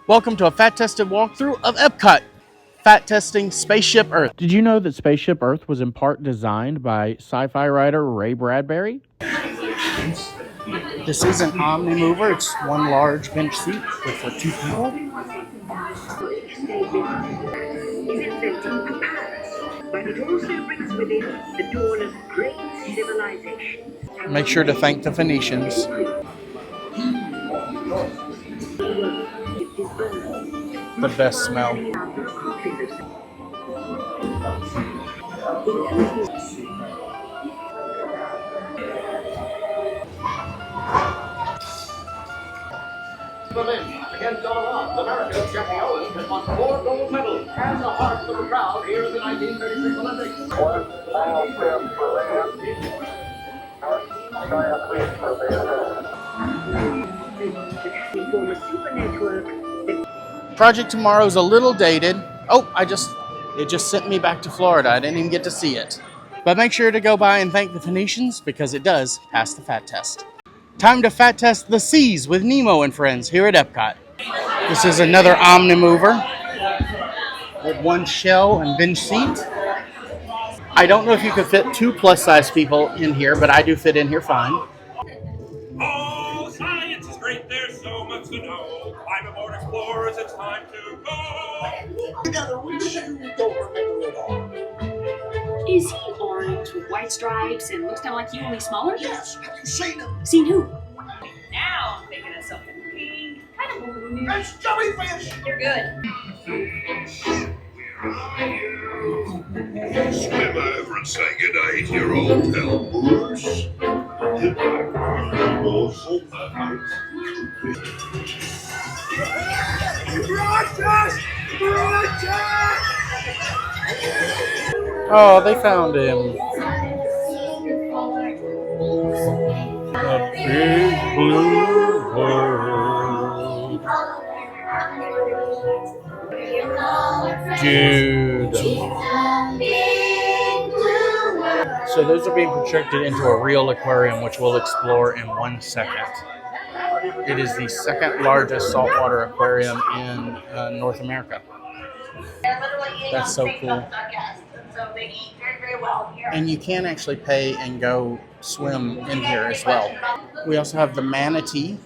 Welcome to a fat tested walkthrough of Epcot, fat testing Spaceship Earth. Did you know that Spaceship Earth was in part designed by sci-fi writer Ray Bradbury? This is an Omni mover. It's one large bench seat for 2 people. But it also brings with it the dawn of great civilization. Make sure to thank the Phoenicians. The best smell. Berlin against all odds. America's Jackie Owens has won 4 gold medals and the hearts of the crowd here at the 1936 Olympics. Project Tomorrow's a little dated. Oh, it just sent me back to Florida. I didn't even get to see it. But make sure to go by and thank the Phoenicians because it does pass the fat test. Time to fat test the seas with Nemo and friends here at Epcot. This is another Omni mover with 1 shell and bench seat. I don't know if you could fit 2 plus-size people in here, but I do fit in here fine. Oh, science is great, there's so much to know. Climb aboard, explorers, it's time to go. You gotta reach you don't remember it all. Is he orange with white stripes and looks kind of like you, only smaller? Yes, have you seen him? Seen who? Now I'm thinking of something pink, kind of blue. That's jellyfish! You're good. Swim over and say goodday to your old pal Bruce. Broadcast! Broadcast! Oh, they found him. A big blue world. Dude. So those are being projected into a real aquarium, which we'll explore in 1 second. It is the 2nd largest saltwater aquarium in North America. That's so cool. And you can actually pay and go swim in here as well. We also have the manatee.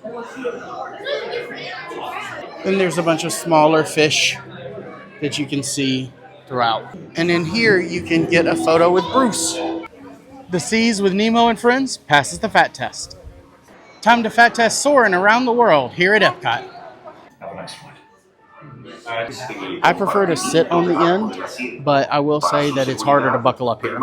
Then there's a bunch of smaller fish that you can see throughout. And in here you can get a photo with Bruce. The seas with Nemo and friends passes the fat test. Time to fat test Soarin around the world here at Epcot. Have a nice flight. I prefer to sit on the end, but I will say that it's harder to buckle up here.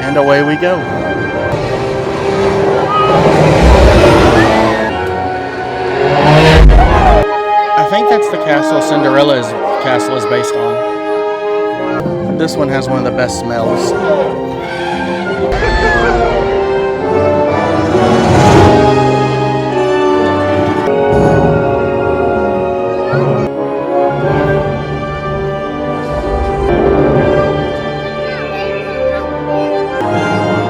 And away we go. I think that's the castle Cinderella's castle is based on. This one has one of the best smells.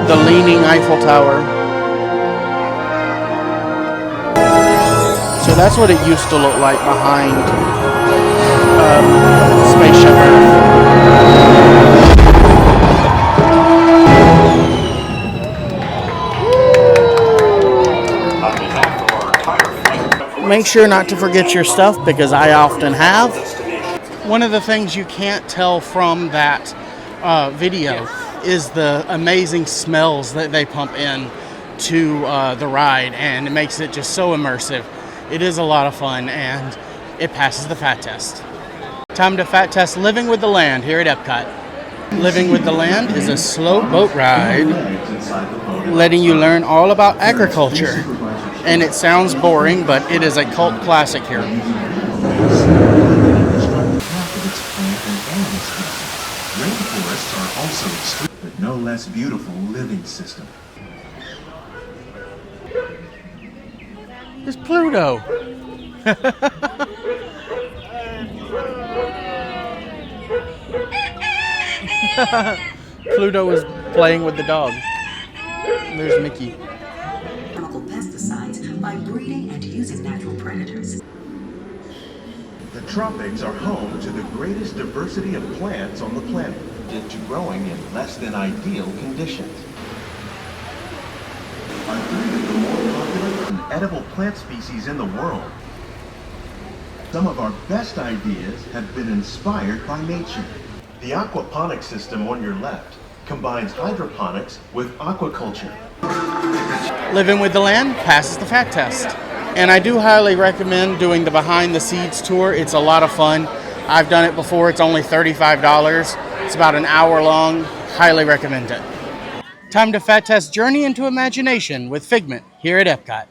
The leaning Eiffel Tower. So that's what it used to look like behind Spaceship Earth. Make sure not to forget your stuff because I often have. One of the things you can't tell from that video is the amazing smells that they pump in to the ride, and it makes it just so immersive. It is a lot of fun, and it passes the fat test. Time to fat test Living with the Land here at Epcot. Living with the Land is a slow boat ride letting you learn all about agriculture. And it sounds boring, but it is a cult classic here. Rainforests are also extreme, but no less beautiful living system. It's Pluto. Pluto is playing with the dog. There's Mickey. by breeding and using natural predators. The tropics are home to the greatest diversity of plants on the planet, due to growing in less than ideal conditions. Are three of the more popular and edible plant species in the world. Some of our best ideas have been inspired by nature. The aquaponics system on your left combines hydroponics with aquaculture. Living with the land passes the fat test. And I do highly recommend doing the behind the scenes tour. It's a lot of fun. I've done it before. It's only $35. It's about an hour long. Highly recommend it. Time to fat test Journey into Imagination with Figment here at Epcot.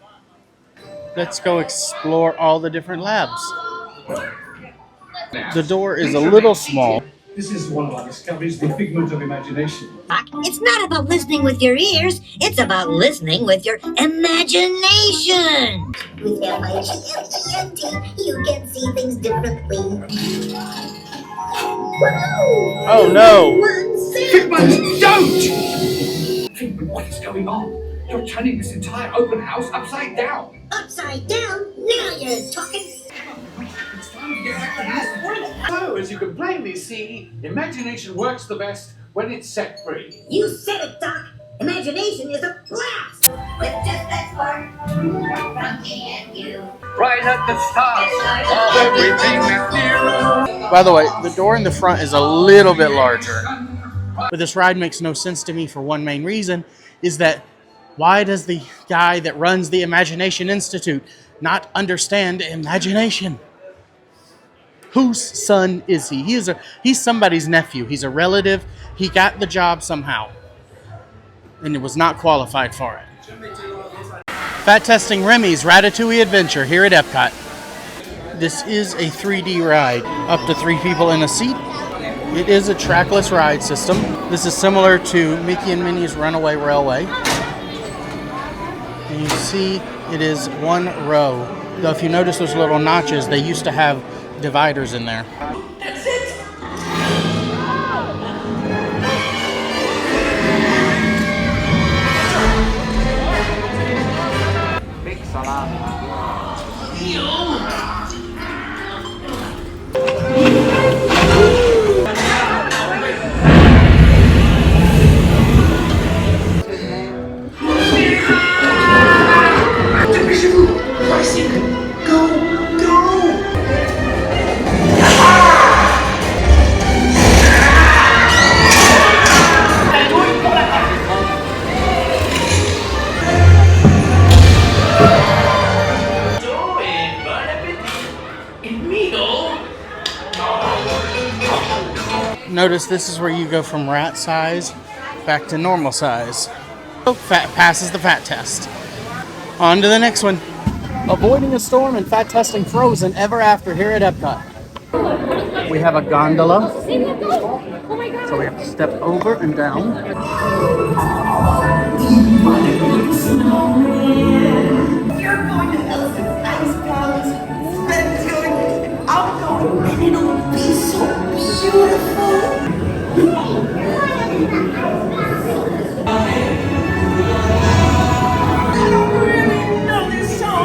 Let's go explore all the different labs. The door is a little small. This is one of our discoveries, the figment of imagination. It's not about listening with your ears, it's about listening with your imagination. With F-I-G-M-E-N-T, you can see things differently. Whoa! Oh no! Figment, don't! Figment, what is going on? You're turning this entire open house upside down. Upside down? Now you're talking. So, as you can plainly see, imagination works the best when it's set free. You said it, Doc. Imagination is a blast. With just that spark from me and you. Right at the start of everything that's dear. By the way, the door in the front is a little bit larger. But this ride makes no sense to me for one main reason, is that why does the guy that runs the Imagination Institute not understand imagination? Whose son is he? He's somebody's nephew. He's a relative. He got the job somehow and was not qualified for it. Fat testing Remy's Ratatouille Adventure here at Epcot. This is a 3D ride, up to 3 people in a seat. It is a trackless ride system. This is similar to Mickey and Minnie's Runaway Railway. And you see it is one row. Though if you notice those little notches, they used to have dividers in there. That's it. Big salami. Notice this is where you go from rat size back to normal size. So fat passes the fat test. On to the next one. Avoiding a storm and fat testing Frozen ever after here at Epcot. We have a gondola. So we have to step over and down. You're going to Elephant Ice Palace. Fred is going. I'm going. And it'll be so beautiful. I don't really know this song.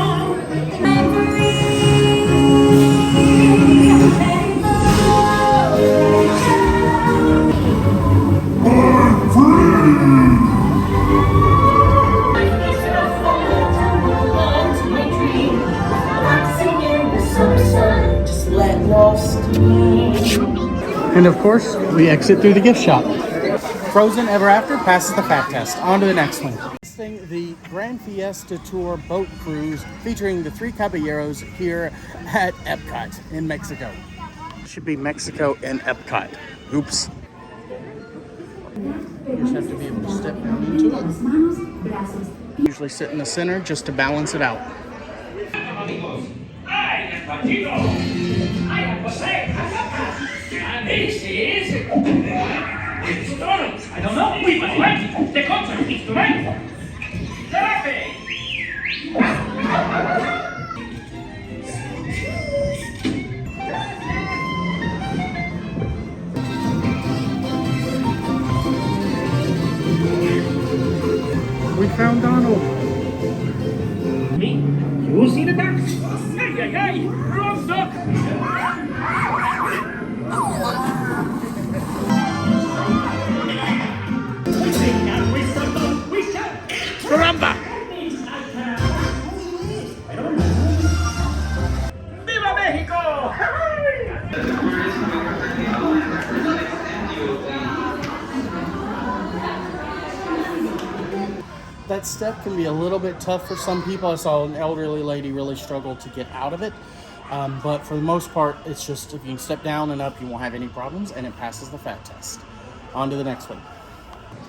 And of course, we exit through the gift shop. Frozen Ever After passes the fat test. On to the next one. The Gran Fiesta Tour boat cruise featuring the 3 Caballeros here at Epcot in Mexico. Should be Mexico and Epcot. Oops. You just have to be able to step down into it. Usually sit in the center just to balance it out. And this is... I don't know. We must like it. The concert is tonight. We found Donald. Me? You see the ducks? Hey, hey, hey! Wrong duck! Caramba! Viva Mexico! That step can be a little bit tough for some people. I saw an elderly lady really struggle to get out of it. But for the most part, it's just if you can step down and up, you won't have any problems, and it passes the fat test. On to the next one.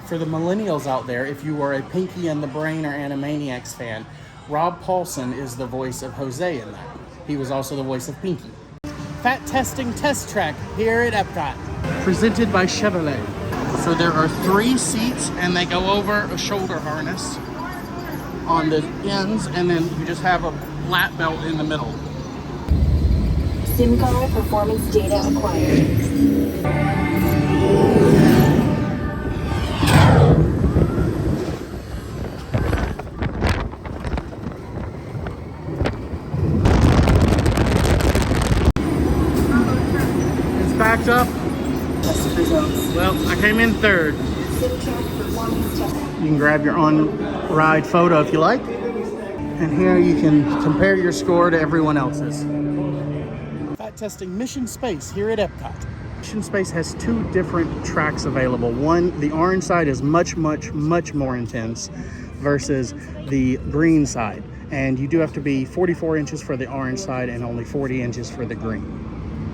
For the millennials out there, if you are a Pinky and the Brain or Animaniacs fan, Rob Paulson is the voice of Jose in that. He was also the voice of Pinky. Fat testing test track here at Epcot, presented by Chevrolet. So there are 3 seats, and they go over a shoulder harness on the ends, and then you just have a lap belt in the middle. SIM card performance data acquired. Backed up. Well, I came in third. You can grab your on-ride photo if you like. And here you can compare your score to everyone else's. Fat testing Mission Space here at Epcot. Mission Space has 2 different tracks available. One, the orange side is much more intense versus the green side. And you do have to be 44 inches for the orange side and only 40 inches for the green.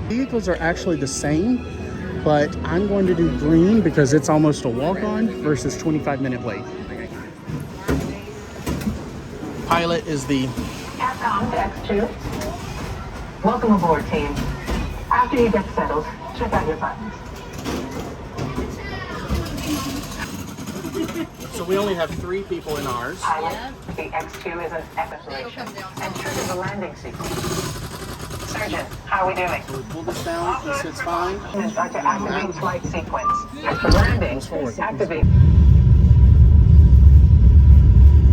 Vehicles are actually the same, but I'm going to do green because it's almost a walk-on versus 25-minute wait. Pilot is the Capcom X2. Welcome aboard, team. After you get settled, check out your buttons. So we only have 3 people in ours. Pilot, the X2 is an evacuation and triggers a landing sequence. Surgeon, how are we doing? So we pull this down, he sits fine. Start to activate flight sequence. And for landing, activate.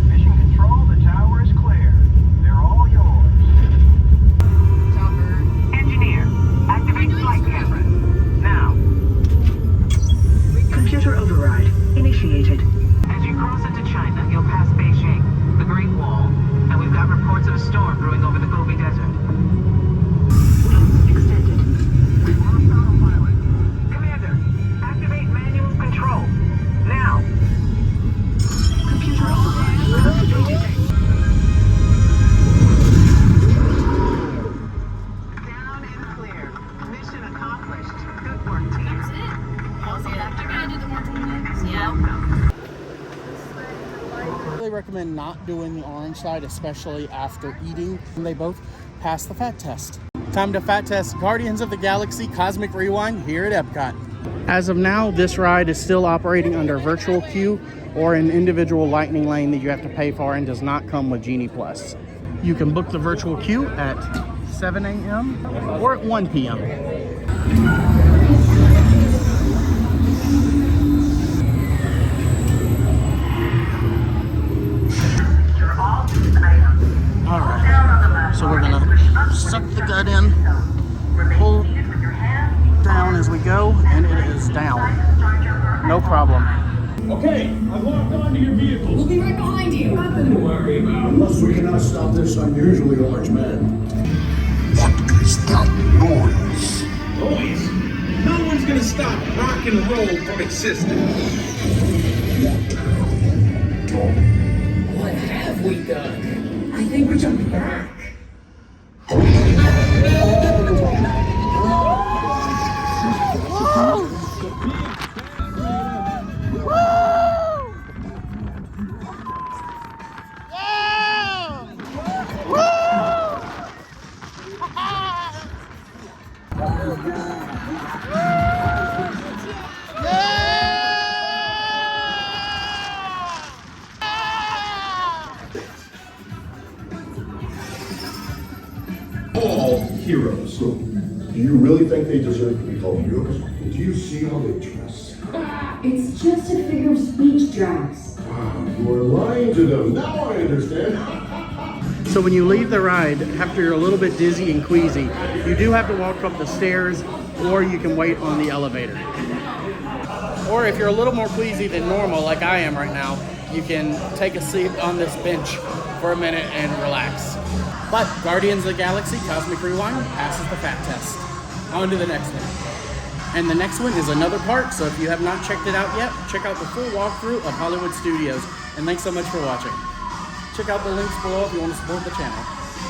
Mission control, the tower is clear. They're all yours. Engineer, activate flight camera. Now. Computer override initiated. As you cross into China, you'll pass Beijing, the Great Wall, and we've got reports of a storm brewing over the Gobi Desert. Commander, activate manual control. Now. Computer override activated. Down and clear. Mission accomplished. Good work, team. That's it. I gotta do the more things. Yeah. I really recommend not doing the orange side, especially after eating. And they both pass the fat test. Time to fat test Guardians of the Galaxy Cosmic Rewind here at Epcot. As of now, this ride is still operating under virtual queue or an individual lightning lane that you have to pay for and does not come with Genie Plus. You can book the virtual queue at 7 a.m. or at 1 p.m. All right, so we're gonna suck the gut in, pull down as we go, and it is down. No problem. Okay, I've locked onto your vehicle. We'll be right behind you. Nothing to worry about. Unless we cannot stop this unusually large man. What is that noise? Boys, no one's gonna stop rock and roll from existing. What have we done? I think we jumped back. All heroes. So, do you really think they deserve to be called heroes? Do you see how they dress? It's just a figure of speech, Drax. Wow, you are lying to them. Now I understand. So when you leave the ride, after you're a little bit dizzy and queasy, you do have to walk up the stairs, or you can wait on the elevator. Or if you're a little more queasy than normal, like I am right now, you can take a seat on this bench for a minute and relax. But Guardians of the Galaxy Cosmic Rewind passes the fat test. On to the next one. And the next one is another park, so if you have not checked it out yet, check out the full walkthrough of Hollywood Studios. And thanks so much for watching. Check out the links below if you want to support the channel.